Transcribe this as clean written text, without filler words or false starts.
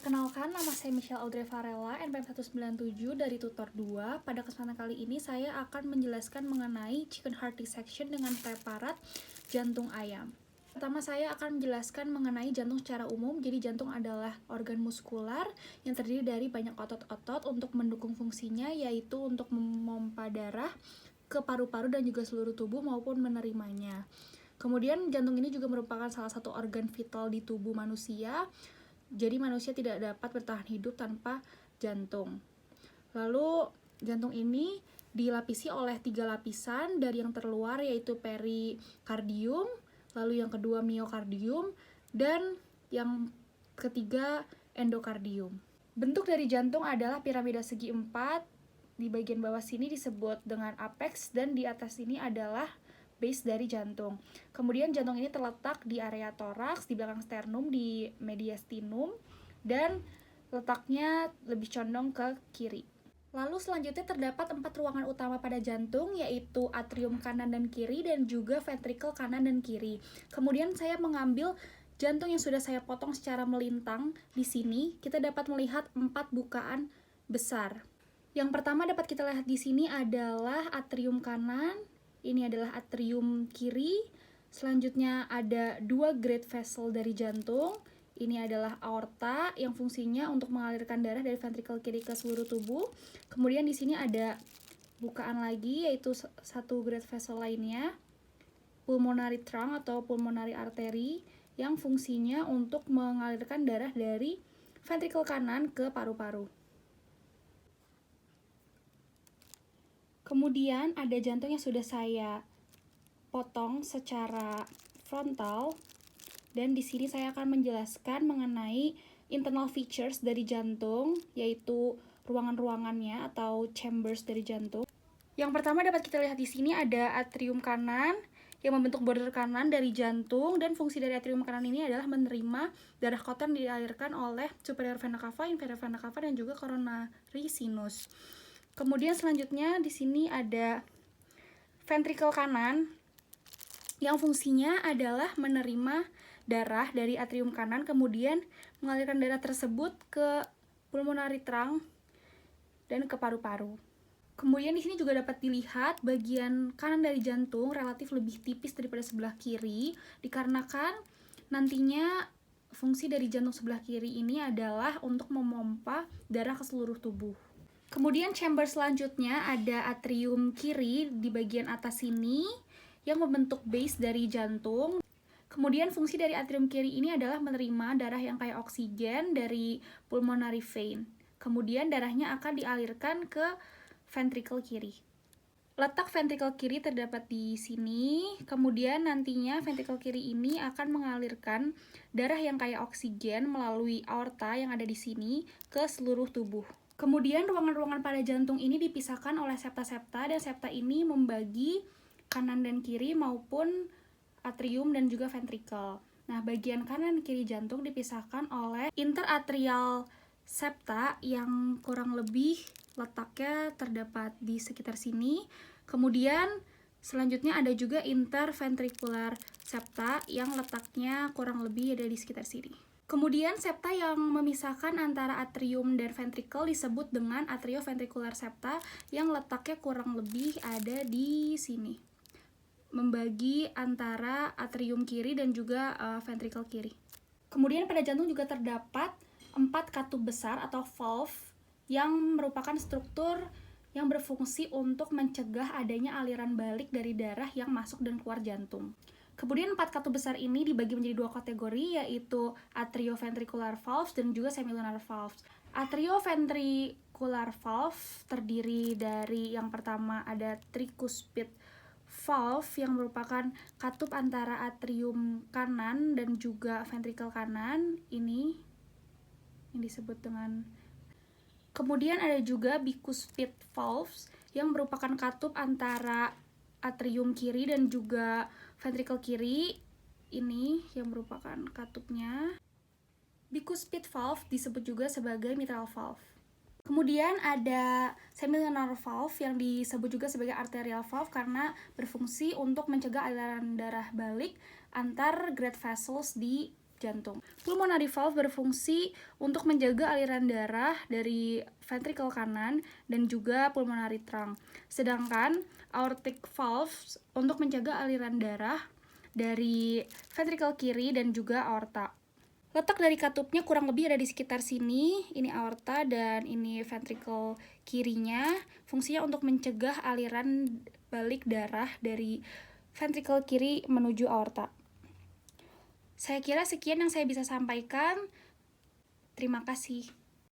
Perkenalkan, nama saya Michelle Audrey Varela, NPM 197 dari tutor 2. Pada kesempatan kali ini saya akan menjelaskan mengenai chicken heart dissection dengan preparat jantung ayam. Pertama, saya akan menjelaskan mengenai jantung secara umum. Jadi jantung adalah organ muskular yang terdiri dari banyak otot-otot untuk mendukung fungsinya, yaitu untuk memompa darah ke paru-paru dan juga seluruh tubuh maupun menerimanya. Kemudian jantung ini juga merupakan salah satu organ vital di tubuh manusia. Jadi manusia tidak dapat bertahan hidup tanpa jantung. Lalu jantung ini dilapisi oleh 3 lapisan, dari yang terluar yaitu perikardium, lalu yang kedua miokardium, dan yang ketiga endokardium. Bentuk dari jantung adalah piramida segi 4. Di bagian bawah sini disebut dengan apex, dan di atas ini adalah base dari jantung. Kemudian jantung ini terletak di area toraks, di belakang sternum, di mediastinum, dan letaknya lebih condong ke kiri. Lalu selanjutnya terdapat 4 ruangan utama pada jantung, yaitu atrium kanan dan kiri dan juga ventricle kanan dan kiri. Kemudian saya mengambil jantung yang sudah saya potong secara melintang. Di sini kita dapat melihat 4 bukaan besar. Yang pertama dapat kita lihat di sini adalah atrium kanan. Ini adalah atrium kiri. Selanjutnya ada 2 great vessel dari jantung. Ini adalah aorta yang fungsinya untuk mengalirkan darah dari ventricle kiri ke seluruh tubuh. Kemudian di sini ada bukaan lagi, yaitu 1 great vessel lainnya, pulmonary trunk atau pulmonary artery, yang fungsinya untuk mengalirkan darah dari ventricle kanan ke paru-paru. Kemudian ada jantung yang sudah saya potong secara frontal, dan di sini saya akan menjelaskan mengenai internal features dari jantung, yaitu ruangan-ruangannya atau chambers dari jantung. Yang pertama dapat kita lihat di sini ada atrium kanan yang membentuk border kanan dari jantung, dan fungsi dari atrium kanan ini adalah menerima darah kotor yang dialirkan oleh superior vena cava, inferior vena cava, dan juga coronary sinus. Kemudian selanjutnya di sini ada ventricle kanan yang fungsinya adalah menerima darah dari atrium kanan, kemudian mengalirkan darah tersebut ke pulmonary trunk dan ke paru-paru. Kemudian di sini juga dapat dilihat bagian kanan dari jantung relatif lebih tipis daripada sebelah kiri, dikarenakan nantinya fungsi dari jantung sebelah kiri ini adalah untuk memompa darah ke seluruh tubuh. Kemudian chamber selanjutnya ada atrium kiri di bagian atas sini yang membentuk base dari jantung. Kemudian fungsi dari atrium kiri ini adalah menerima darah yang kayak oksigen dari pulmonary vein. Kemudian darahnya akan dialirkan ke ventricle kiri. Letak ventricle kiri terdapat di sini. Kemudian nantinya ventricle kiri ini akan mengalirkan darah yang kayak oksigen melalui aorta yang ada di sini ke seluruh tubuh. Kemudian ruangan-ruangan pada jantung ini dipisahkan oleh septa-septa, dan septa ini membagi kanan dan kiri maupun atrium dan juga ventricle. Nah, bagian kanan dan kiri jantung dipisahkan oleh interatrial septa yang kurang lebih letaknya terdapat di sekitar sini. Kemudian selanjutnya ada juga interventricular septa yang letaknya kurang lebih ada di sekitar sini. Kemudian septa yang memisahkan antara atrium dan ventricle disebut dengan atrioventricular septa yang letaknya kurang lebih ada di sini, membagi antara atrium kiri dan juga ventricle kiri. Kemudian pada jantung juga terdapat 4 katup besar atau valve yang merupakan struktur yang berfungsi untuk mencegah adanya aliran balik dari darah yang masuk dan keluar jantung. Kemudian 4 katup besar ini dibagi menjadi 2 kategori, yaitu atrioventricular valves dan juga semilunar valves. Atrioventricular valve terdiri dari yang pertama ada tricuspid valve yang merupakan katup antara atrium kanan dan juga ventricle kanan, ini yang disebut dengan. Kemudian ada juga bicuspid valves yang merupakan katup antara atrium kiri dan juga ventricle kiri, ini yang merupakan katupnya. Bicuspid valve disebut juga sebagai mitral valve. Kemudian ada semilunar valve yang disebut juga sebagai arterial valve karena berfungsi untuk mencegah aliran darah balik antar great vessels di jantung. Pulmonary valve berfungsi untuk menjaga aliran darah dari ventricle kanan dan juga pulmonary trunk. Sedangkan aortic valve untuk menjaga aliran darah dari ventricle kiri dan juga aorta. Letak dari katupnya kurang lebih ada di sekitar sini. Ini aorta dan ini ventricle kirinya. Fungsinya untuk mencegah aliran balik darah dari ventricle kiri menuju aorta. Saya kira sekian yang saya bisa sampaikan. Terima kasih.